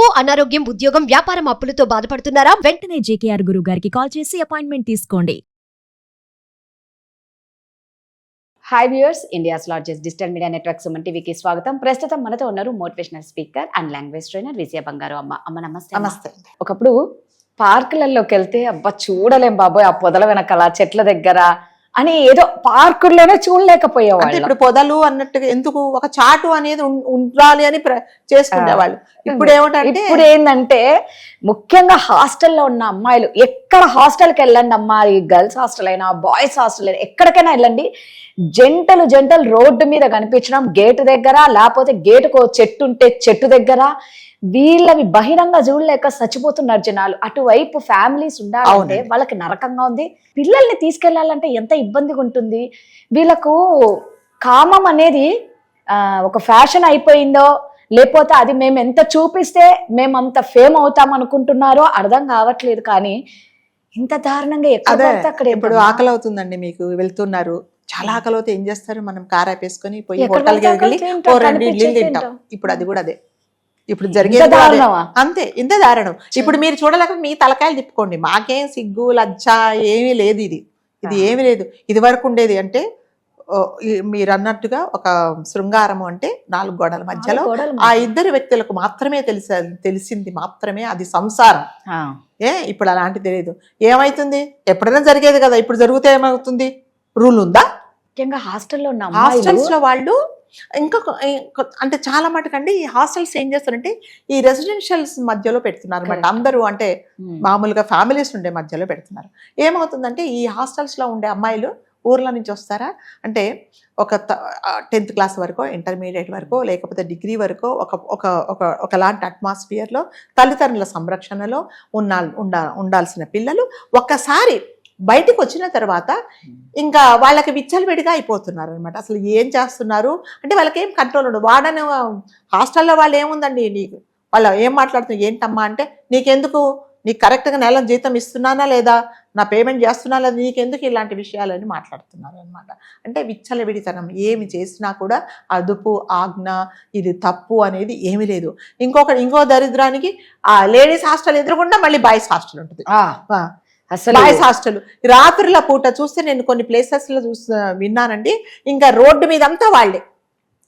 అప్పు, అనారోగ్యం, ఉద్యోగం, వ్యాపారం అప్పులతో బాధపడుతున్నారా? వెంటనే జేకేఆర్ గురువు గారికి కాల్ చేసి అపాయింట్మెంట్ తీసుకోండి. Hi viewers, India's largest digital media network Suman టీవీకి స్వాగతం. ప్రస్తుతం మనతో ఉన్నారు motivational speaker and language trainer Vijaya Bangaru Amma నమస్తే. నమస్తే. ఒకప్పుడు పార్కులలోకి వెళ్తే అబ్బా చూడలేం బాబోయ్ ఆ పొదల వెనకాల చెట్ల దగ్గర అని ఏదో పార్కుల్లోనే చూడలేకపోయేవాళ్ళు. ఇప్పుడు పొదలు అన్నట్టుగా ఎందుకు ఒక చాటు అనేది ఉండాలి అని చేసుకునేవాళ్ళు. ఇప్పుడు ఏమిటంటే ఇప్పుడు ఏంటంటే ముఖ్యంగా హాస్టల్లో ఉన్న అమ్మాయిలు ఎక్కడ హాస్టల్కి వెళ్ళండి అమ్మా, ఈ గర్ల్స్ హాస్టల్ అయినా బాయ్స్ హాస్టల్ అయినా ఎక్కడికైనా వెళ్ళండి, జంటలు రోడ్డు మీద కనిపించడం, గేటు దగ్గర లేకపోతే గేటుకు చెట్టు ఉంటే చెట్టు దగ్గర, వీళ్ళవి బహిరంగ చూడలేక చచ్చిపోతున్నారు జనాలు. అటువైపు ఫ్యామిలీస్ ఉండాలంటే వాళ్ళకి నరకంగా ఉంది. పిల్లల్ని తీసుకెళ్లాలంటే ఎంత ఇబ్బందిగా ఉంటుంది. వీళ్ళకు కామం అనేది ఒక ఫ్యాషన్ అయిపోయిందో, లేకపోతే అది మేము ఎంత చూపిస్తే మేము అంత ఫేమ్ అవుతాం అనుకుంటున్నారో అర్థం కావట్లేదు. కానీ ఇంత దారుణంగా అక్కడ ఇప్పుడు ఆకలి అవుతుందండి, మీకు వెళ్తున్నారు, చాలా ఆకలి అవుతే ఏం చేస్తారు, మనం కార్ ఆపేసుకొని పోయి హోటల్కి వెళ్ళి 2 ఇడ్లీలు తింటాం. ఇప్పుడు అది కూడా అదే ఇప్పుడు జరిగేది అంతే. ఇంత దారుణం. ఇప్పుడు మీరు చూడలేక మీ తలకాయలు తిప్పుకోండి, మాకేం సిగ్గు లజ్జ ఏమీ లేదు. ఇది ఏమీ లేదు. ఇది వరకు ఉండేది అంటే మీరు అన్నట్టుగా ఒక శృంగారము అంటే 4 గోడల మధ్యలో ఆ ఇద్దరు వ్యక్తులకు మాత్రమే తెలిసింది మాత్రమే అది సంసారం. ఇప్పుడు అలాంటి తెలియదు. ఏమైతుంది ఎప్పుడైనా జరిగేది కదా, ఇప్పుడు జరిగితే ఏమవుతుంది, రూల్ ఉందా? ముఖ్యంగా హాస్టల్స్ లో వాళ్ళు ఇంకొక అంటే చాలా మటుకండి ఈ హాస్టల్స్ ఏం చేస్తారంటే ఈ రెసిడెన్షియల్స్ మధ్యలో పెడుతున్నారు అన్నమాట. అందరూ అంటే మామూలుగా ఫ్యామిలీస్ ఉండే మధ్యలో పెడుతున్నారు. ఏమవుతుందంటే ఈ హాస్టల్స్ లో ఉండే అమ్మాయిలు ఊర్ల నుంచి వస్తారా అంటే ఒక 10th క్లాస్ వరకు, ఇంటర్మీడియట్ వరకు, లేకపోతే డిగ్రీ వరకు ఒకలాంటి అట్మాస్ఫియర్లో తల్లిదండ్రుల సంరక్షణలో ఉండాల్సిన పిల్లలు ఒక్కసారి బయటకు వచ్చిన తర్వాత ఇంకా వాళ్ళకి విచ్చలవిడిగా అయిపోతున్నారు అనమాట. అసలు ఏం చేస్తున్నారు అంటే వాళ్ళకి ఏం కంట్రోల్ ఉండదు. వాడని హాస్టల్లో వాళ్ళు ఏముందండి, నీకు వాళ్ళు ఏం మాట్లాడుతున్నారు, ఏంటమ్మా అంటే నీకెందుకు, నీకు కరెక్ట్గా నెల జీతం ఇస్తున్నానా లేదా, నా పేమెంట్ చేస్తున్నా లేదా, నీకెందుకు ఇలాంటి విషయాలని మాట్లాడుతున్నారు అనమాట. అంటే విచ్చలవిడితనం, ఏమి చేసినా కూడా అదుపు ఆజ్ఞ, ఇది తప్పు అనేది ఏమీ లేదు. ఇంకో దరిద్రానికి ఆ లేడీస్ హాస్టల్ ఎదురుకుండా మళ్ళీ బాయ్స్ హాస్టల్ ఉంటుంది. బాయ్స్ హాస్టల్ రాత్రుల పూట చూస్తే నేను కొన్ని ప్లేసెస్ లో విన్నానండి, ఇంకా రోడ్డు మీద అంతా వాళ్ళే.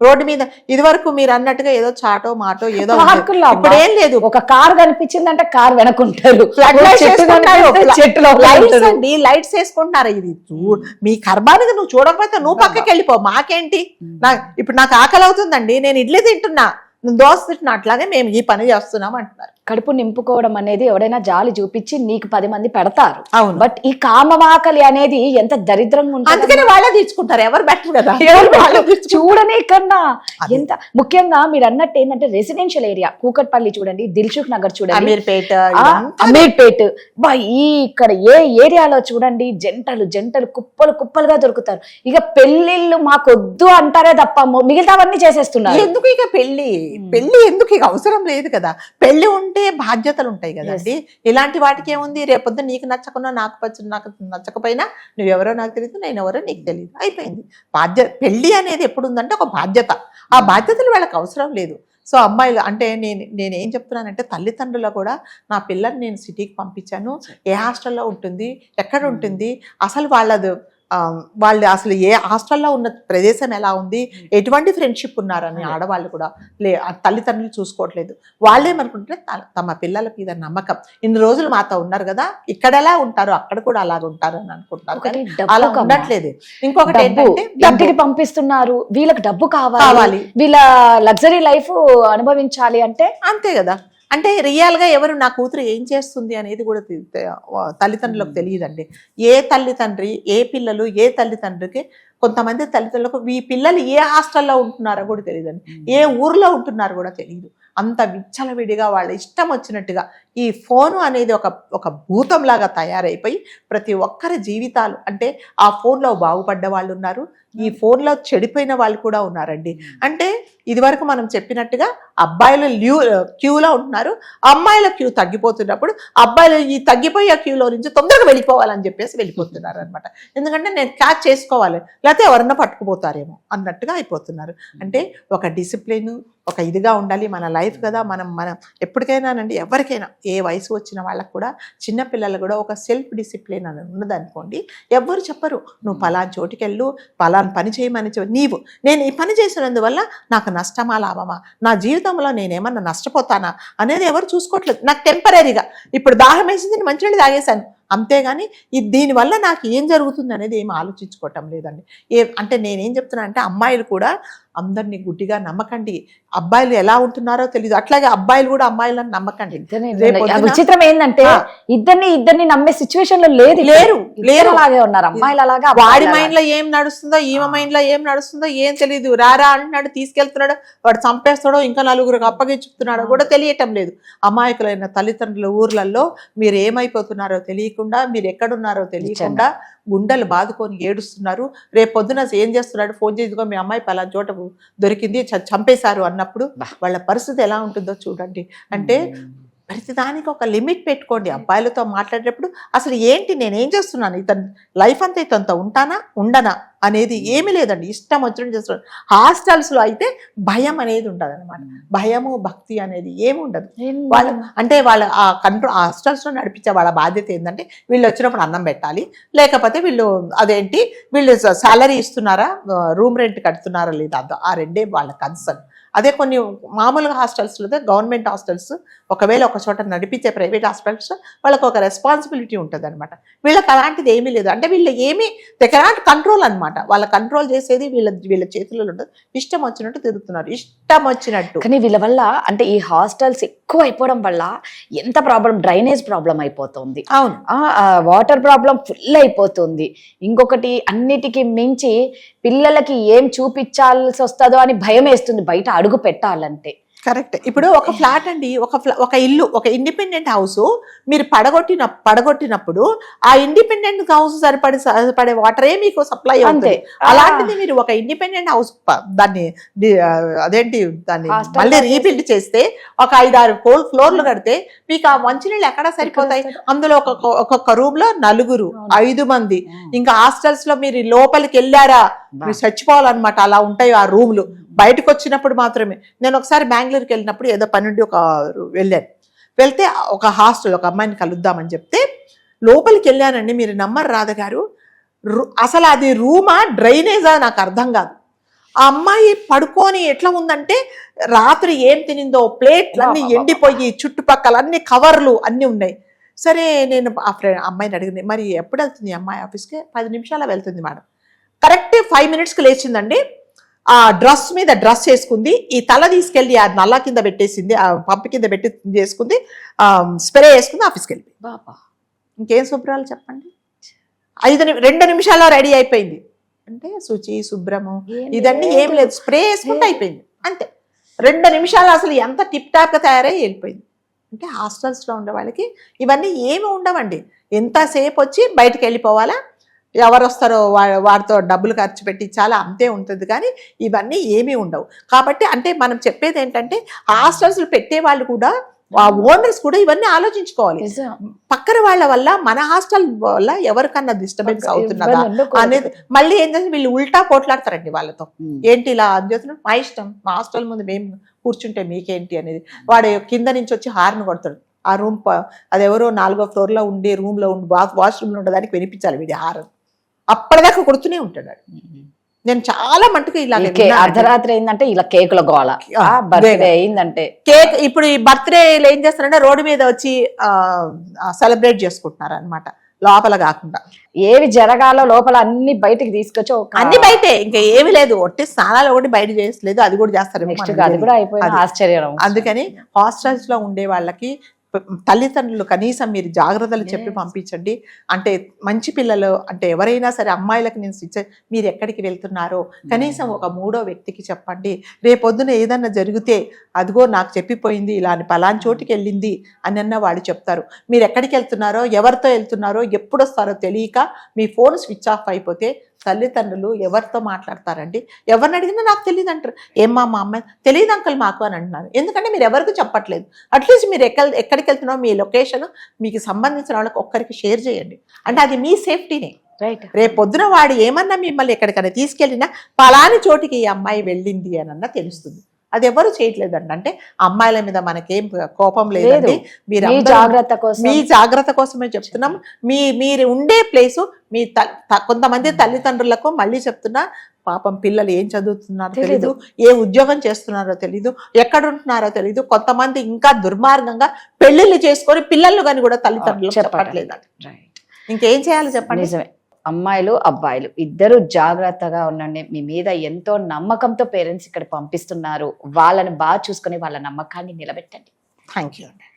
రోడ్డు మీద ఇది వరకు మీరు అన్నట్టుగా ఏదో చాటో మాటో ఏదో ఇప్పుడు ఏం లేదు. ఒక కార్ కనిపించిందంటే కార్ వెనకుంటారు, లైట్స్ వేసుకుంటున్నారు. ఇది మీ కర్మానికి నువ్వు చూడకపోతే నువ్వు పక్కకి వెళ్ళిపో, మాకేంటి. ఇప్పుడు నాకు ఆకలి అవుతుందండి, నేను ఇడ్లీ తింటున్నా, నువ్వు దోశ తింటున్నా, అట్లాగే మేము ఈ పని చేస్తున్నాం అంటున్నారు. కడుపు నింపుకోవడం అనేది ఎవడైనా జాలి చూపించి నీకు 10 మంది పెడతారు. అవును. బట్ ఈ కామవాకలి అనేది ఎంత దరిద్రంగా ఉంటుంది. అందుకని వాళ్ళే తీర్చుకుంటారు, ఎవరు బెటర్ కదా, చూడనే కన్నా. ఎంత ముఖ్యంగా మీరు అన్నట్టు ఏంటంటే రెసిడెన్షియల్ ఏరియా కూకట్పల్లి చూడండి, దిల్సుఖ్ నగర్ చూడండి, అమీర్పేట్ ఇక్కడ ఏ ఏరియాలో చూడండి జంటలు కుప్పలుగా దొరుకుతారు. ఇక పెళ్లిళ్ళు మాకొద్దు అంటారే తప్ప మిగతావన్నీ చేసేస్తున్నారు. ఎందుకు ఇక పెళ్లి ఎందుకు ఇక అవసరం లేదు కదా. పెళ్లి ఉంటే బాధ్యతలు ఉంటాయి కదండి. ఇలాంటి వాటికి ఏముంది, రేపొద్దు నీకు నచ్చకున్నా నాకు నచ్చకపోయినా నువ్వెవరో నాకు తెలియదు, నేను ఎవరో నీకు తెలియదు, అయిపోయింది. పెళ్లి అనేది ఎప్పుడు ఉందంటే ఒక బాధ్యత. ఆ బాధ్యతలు వాళ్ళకి అవసరం లేదు. సో అమ్మాయిలు అంటే నేనేం చెప్తున్నానంటే తల్లిదండ్రులు కూడా నా పిల్లల్ని నేను సిటీకి పంపించాను, ఏ హాస్టల్లో ఉంటుంది, ఎక్కడ ఉంటుంది, అసలు వాళ్ళు అసలు ఏ హాస్టల్లో ఉన్న ప్రదేశం ఎలా ఉంది, ఎటువంటి ఫ్రెండ్షిప్ ఉన్నారని ఆడవాళ్ళు కూడా తల్లిదండ్రులు చూసుకోవట్లేదు. వాళ్ళేమనుకుంటే తమ పిల్లల మీద నమ్మకం, ఇన్ని రోజులు మాతో ఉన్నారు కదా, ఇక్కడ ఎలా ఉంటారు అక్కడ కూడా అలాగ ఉంటారు అని అనుకుంటారు. అలా ఉండట్లేదు. ఇంకొకటి ఏంటంటే డబ్బుకి పంపిస్తున్నారు, వీళ్ళకి డబ్బు కావాలి, వీళ్ళ లగ్జరీ లైఫ్ అనుభవించాలి అంటే అంతే కదా. అంటే రియల్గా ఎవరు నా కూతురు ఏం చేస్తుంది అనేది కూడా తల్లిదండ్రులకు తెలియదండి. ఏ తల్లిదండ్రి ఏ పిల్లలు ఏ తల్లిదండ్రికి, కొంతమంది తల్లిదండ్రులకు ఈ పిల్లలు ఏ హాస్టల్లో ఉంటున్నారో కూడా తెలియదండి, ఏ ఊర్లో ఉంటున్నారో కూడా తెలియదు. అంత విచ్చలవిడిగా వాళ్ళ ఇష్టం వచ్చినట్టుగా ఈ ఫోను అనేది ఒక భూతంలాగా తయారైపోయి ప్రతి ఒక్కరి జీవితాలు, అంటే ఆ ఫోన్లో బాగుపడ్డ వాళ్ళు ఉన్నారు, ఈ ఫోన్లో చెడిపోయిన వాళ్ళు కూడా ఉన్నారండి. అంటే ఇదివరకు మనం చెప్పినట్టుగా అబ్బాయిలు క్యూలో ఉంటున్నారు, అమ్మాయిల క్యూ తగ్గిపోతున్నప్పుడు అబ్బాయిలు ఈ తగ్గిపోయే క్యూలో నుంచి తొందరగా వెళ్ళిపోవాలని చెప్పేసి వెళ్ళిపోతున్నారు అనమాట. ఎందుకంటే నేను క్యాచ్ చేసుకోవాలి, లేకపోతే ఎవరన్నా పట్టుకుపోతారేమో అన్నట్టుగా అయిపోతున్నారు. అంటే ఒక డిసిప్లిన్, ఒక ఇదిగా ఉండాలి. మన లైఫ్ కదా, మనం ఎప్పటికైనానండి, ఎవరికైనా ఏ వయసు వచ్చిన వాళ్ళకు కూడా, చిన్నపిల్లలు కూడా ఒక సెల్ఫ్ డిసిప్లిన్ అని ఉన్నదనుకోండి, ఎవ్వరు చెప్పరు నువ్వు పలానా చోటుకి వెళ్ళు, పలానా పని చేయమని నీవు నేను ఈ పని చేసినందువల్ల నాకు నష్టమా లాభమా, నా జీవితంలో నేనేమన్నా నష్టపోతానా అనేది ఎవరు చూసుకోవట్లేదు. నాకు టెంపరీగా ఇప్పుడు దాహం వేసింది, మంచినీళ్ళు తాగేశాను, అంతేగాని దీనివల్ల నాకు ఏం జరుగుతుంది అనేది ఏం ఆలోచించుకోవటం లేదండి. అంటే నేనేం చెప్తున్నా అంటే అమ్మాయిలు కూడా అందరినీ గుడ్డిగా నమ్మకండి. అబ్బాయిలు ఎలా ఉంటున్నారో తెలియదు, అట్లాగే అబ్బాయిలు కూడా అమ్మాయిలను నమ్మకండి. విచిత్రం ఏంటంటే ఇద్దరిని నమ్మే సిచ్యువేషన్ లో లేరు అలాగే ఉన్నారు అమ్మాయిలు. అలాగా వాడి మైండ్ లో ఏం నడుస్తుందో, ఈమె మైండ్ లో ఏం నడుస్తుందో ఏం తెలియదు. రారా అంటున్నాడు, తీసుకెళ్తున్నాడు, వాడు చంపేస్తాడో ఇంకా నలుగురికి అప్పగించుతున్నాడో కూడా తెలియటం లేదు. అమాయకులైన తల్లిదండ్రుల ఊర్లలో మీరు ఏమైపోతున్నారో తెలియకుండా, మీరు ఎక్కడున్నారో తెలియకుండా గుండెలు బాదుకొని ఏడుస్తున్నారు. రేపు పొద్దున ఏం చేస్తున్నాడు, ఫోన్ చేసి మీ అమ్మాయి పలానా చోట దొరికింది, చంపేశారు అన్నప్పుడు వాళ్ళ పరిస్థితి ఎలా ఉంటుందో చూడండి. అంటే ప్రతిదానికి ఒక లిమిట్ పెట్టుకోండి. అబ్బాయిలతో మాట్లాడేటప్పుడు అసలు ఏంటి, నేనేం చేస్తున్నాను, ఇతను లైఫ్ అంతా ఇతనితో ఉంటానా ఉండనా అనేది ఏమీ లేదండి, ఇష్టం వచ్చినట్టు చేస్తున్నాను. హాస్టల్స్లో అయితే భయం అనేది ఉండదు అనమాట. భయము భక్తి అనేది ఏమి ఉండదు. వాళ్ళు అంటే వాళ్ళ ఆ హాస్టల్స్లో నడిపించే వాళ్ళ బాధ్యత ఏంటంటే వీళ్ళు వచ్చినప్పుడు అన్నం పెట్టాలి, లేకపోతే వీళ్ళు వీళ్ళు సాలరీ ఇస్తున్నారా, రూమ్ రెంట్ కడుతున్నారా లేదా, ఆ రెండే వాళ్ళ కన్సర్న్. అదే కొన్ని మామూలుగా హాస్టల్స్లో, గవర్నమెంట్ హాస్టల్స్ ఒకవేళ ఒక చోట నడిపించే ప్రైవేట్ హాస్టల్స్ వాళ్ళకు ఒక రెస్పాన్సిబిలిటీ ఉంటుంది అనమాట. వీళ్ళకి అలాంటిది ఏమీ లేదు. అంటే వీళ్ళు ఏమీ దగ్గర కంట్రోల్ అనమాట. వాళ్ళ కంట్రోల్ చేసేది వీళ్ళ చేతులలో ఉండదు. ఇష్టం వచ్చినట్టు తిరుగుతున్నారు, ఇష్టం వచ్చినట్టు. కానీ వీళ్ళ వల్ల అంటే ఈ హాస్టల్స్ ఎక్కువ అయిపోవడం వల్ల ఎంత ప్రాబ్లం, డ్రైనేజ్ ప్రాబ్లం అయిపోతుంది. అవును, వాటర్ ప్రాబ్లం ఫుల్ అయిపోతుంది. ఇంకొకటి అన్నిటికీ మించి పిల్లలకి ఏం చూపించాల్సి వస్తుందో అని భయం వేస్తుంది బయట అడుగు పెట్టాలంటే. కరెక్ట్. ఇప్పుడు ఒక ఫ్లాట్ అండి, ఒక ఇల్లు, ఒక ఇండిపెండెంట్ హౌస్ మీరు పడగొట్టినప్పుడు ఆ ఇండిపెండెంట్ హౌస్ సరిపడే వాటరే మీకు సప్లై అవుతుంది. అలాంటిది మీరు ఒక ఇండిపెండెంట్ హౌస్ దాన్ని మళ్ళీ రీబిల్డ్ చేస్తే ఒక 5-6 ఫ్లోర్లు కడితే మీకు ఆ మంచినీళ్ళు ఎక్కడ సరిపోతాయి? అందులో ఒక్కొక్క రూమ్ లో 4, 5 మంది. ఇంకా హాస్టల్స్ లో మీరు లోపలికి వెళ్ళారా మీరు చచ్చిపోవాలన్నమాట, అలా ఉంటాయి ఆ రూమ్లు. బయటకు వచ్చినప్పుడు మాత్రమే. నేను ఒకసారి బెంగళూరుకి వెళ్ళినప్పుడు ఏదో పని నుండి వెళ్తే ఒక హాస్టల్, ఒక అమ్మాయిని కలుద్దామని చెప్తే లోపలికి వెళ్ళానండి. మీరు నమ్మరు రాధ గారు, అసలు అది రూమా డ్రైనేజా నాకు అర్థం కాదు. ఆ అమ్మాయి పడుకొని ఎట్లా ఉందంటే రాత్రి ఏం తినిందో, ప్లేట్లన్నీ ఎండిపోయి, చుట్టుపక్కల అన్ని కవర్లు అన్నీ ఉన్నాయి. సరే నేను అమ్మాయిని అడిగింది, మరి ఎప్పుడు వెళ్తుంది అమ్మాయి ఆఫీస్కి? 10 నిమిషాలు వెళ్తుంది మేడం. కరెక్ట్ 5 మినిట్స్కి లేచిందండి. ఆ డ్రెస్ వేసుకుంది, ఈ తల తీసుకెళ్ళి ఆ నల్ల కింద పెట్టేసింది, ఆ పంపు కింద పెట్టి చేసుకుంది, స్ప్రే వేసుకుంది, ఆఫీస్కి వెళ్ళి. ఇంకేం శుభ్రాలు చెప్పండి. 2 నిమిషాల్లో రెడీ అయిపోయింది. అంటే శుచి శుభ్రము ఇదన్నీ ఏం లేదు, స్ప్రే వేసుకుంటే అయిపోయింది అంతే. 2 నిమిషాలు అసలు ఎంత టిప్ టాప్గా తయారై వెళ్ళిపోయింది. అంటే హాస్టల్స్లో ఉండే వాళ్ళకి ఇవన్నీ ఏమి ఉండవండి. ఎంతసేపు వచ్చి బయటకు వెళ్ళిపోవాలా, ఎవరు వస్తారో వారితో డబ్బులు ఖర్చు పెట్టించాలా, అంతే ఉంటుంది. కానీ ఇవన్నీ ఏమీ ఉండవు. కాబట్టి అంటే మనం చెప్పేది ఏంటంటే హాస్టల్స్ పెట్టే వాళ్ళు కూడా, ఆ ఓనర్స్ కూడా ఇవన్నీ ఆలోచించుకోవాలి. పక్కన వాళ్ళ వల్ల మన హాస్టల్ వల్ల ఎవరికన్నా డిస్టర్బెన్స్ అవుతున్నదా అనేది. మళ్ళీ ఏంటంటే వీళ్ళు ఉల్టా పోట్లాడతారండి వాళ్ళతో. ఏంటి ఇలా చేస్తున్నారు, మా ఇష్టం, మా హాస్టల్ ముందు మేము కూర్చుంటే మీకేంటి అనేది. వాడు కింద నుంచి వచ్చి హార్న్ కొడతాడు. ఆ రూమ్ అదెవరో 4వ ఫ్లోర్లో ఉండే రూమ్లో ఉండి వాష్రూమ్లో ఉండడానికి వినిపించాలి వీడి హార్న్. అప్పటిదాకా కొడుతూనే ఉంటాడు. నేను చాలా మటుకు ఇలా అర్ధరాత్రి అయిందంటే ఇలా కేకుల గోళ, బర్త్డే అయిందంటే కేక్. ఇప్పుడు ఈ బర్త్డేలు ఏం చేస్తారంటే రోడ్డు మీద వచ్చి సెలబ్రేట్ చేసుకుంటున్నారు అనమాట, లోపల కాకుండా. ఏవి జరగాలో లోపల అన్ని బయటికి తీసుకొచ్చి అన్ని బయటే, ఇంకా ఏమి లేదు. ఒట్టి స్నానాలు ఒకటి బయట చేయలేదు, అది కూడా చేస్తారు. అది కూడా అయిపోయింది, ఆశ్చర్యం. అందుకని హాస్టల్స్ లో ఉండే వాళ్ళకి తల్లిదండ్రులు కనీసం మీరు జాగ్రత్తలు చెప్పి పంపించండి. అంటే మంచి పిల్లలు అంటే ఎవరైనా సరే అమ్మాయిలకు నేను మీరు ఎక్కడికి వెళ్తున్నారో కనీసం ఒక మూడో వ్యక్తికి చెప్పండి. రేపొద్దున ఏదన్నా జరిగితే అదిగో నాకు చెప్పిపోయింది ఇలా అని పలాని చోటుకి వెళ్ళింది అని అన్న వాళ్ళు చెప్తారు. మీరు ఎక్కడికి వెళ్తున్నారో ఎవరితో వెళ్తున్నారో ఎప్పుడు వస్తారో తెలియక మీ ఫోన్ స్విచ్ ఆఫ్ అయిపోతే తల్లిదండ్రులు ఎవరితో మాట్లాడతారండి? ఎవరిని అడిగినా నాకు తెలియదు అంటారు. ఏమ్మా మా అమ్మాయి తెలియదు అంకుల్ మాకు అని అంటున్నారు. ఎందుకంటే మీరు ఎవరికి చెప్పట్లేదు. అట్లీస్ట్ మీరు ఎక్కడికి వెళ్తున్నారో మీ లొకేషన్ మీకు సంబంధించిన వాళ్ళకి ఒక్కరికి షేర్ చేయండి. అంటే అది మీ సేఫ్టీనే. రైట్. రేపు పొద్దున వాడు ఏమన్నా మిమ్మల్ని ఎక్కడికైనా తీసుకెళ్ళినా పలాని చోటికి ఈ అమ్మాయి వెళ్ళింది అని తెలుస్తుంది. అది ఎవరు చేయట్లేదండి. అంటే అమ్మాయిల మీద మనకేం కోపం లేదండి. మీరు మీ జాగ్రత్త కోసమే చెప్తున్నాం. మీరు ఉండే ప్లేసు మీ కొంతమంది తల్లిదండ్రులకు మళ్ళీ చెప్తున్నా, పాపం పిల్లలు ఏం చదువుతున్నారో తెలీదు, ఏ ఉద్యోగం చేస్తున్నారో తెలీదు, ఎక్కడ ఉంటున్నారో తెలీదు. కొంతమంది ఇంకా దుర్మార్గంగా పెళ్లిళ్ళు చేసుకొని పిల్లలు కానీ కూడా తల్లిదండ్రులకు చెప్పట్లేదండి. ఇంకేం చేయాలి చెప్పండి? నిజమే. అమ్మాయిలు అబ్బాయిలు ఇద్దరు జాగ్రత్తగా ఉండండి. మీ మీద ఎంతో నమ్మకంతో పేరెంట్స్ ఇక్కడ పంపిస్తున్నారు. వాళ్ళని బాగా చూసుకొని వాళ్ళ నమ్మకాన్ని నిలబెట్టండి. థ్యాంక్ యూ అండి.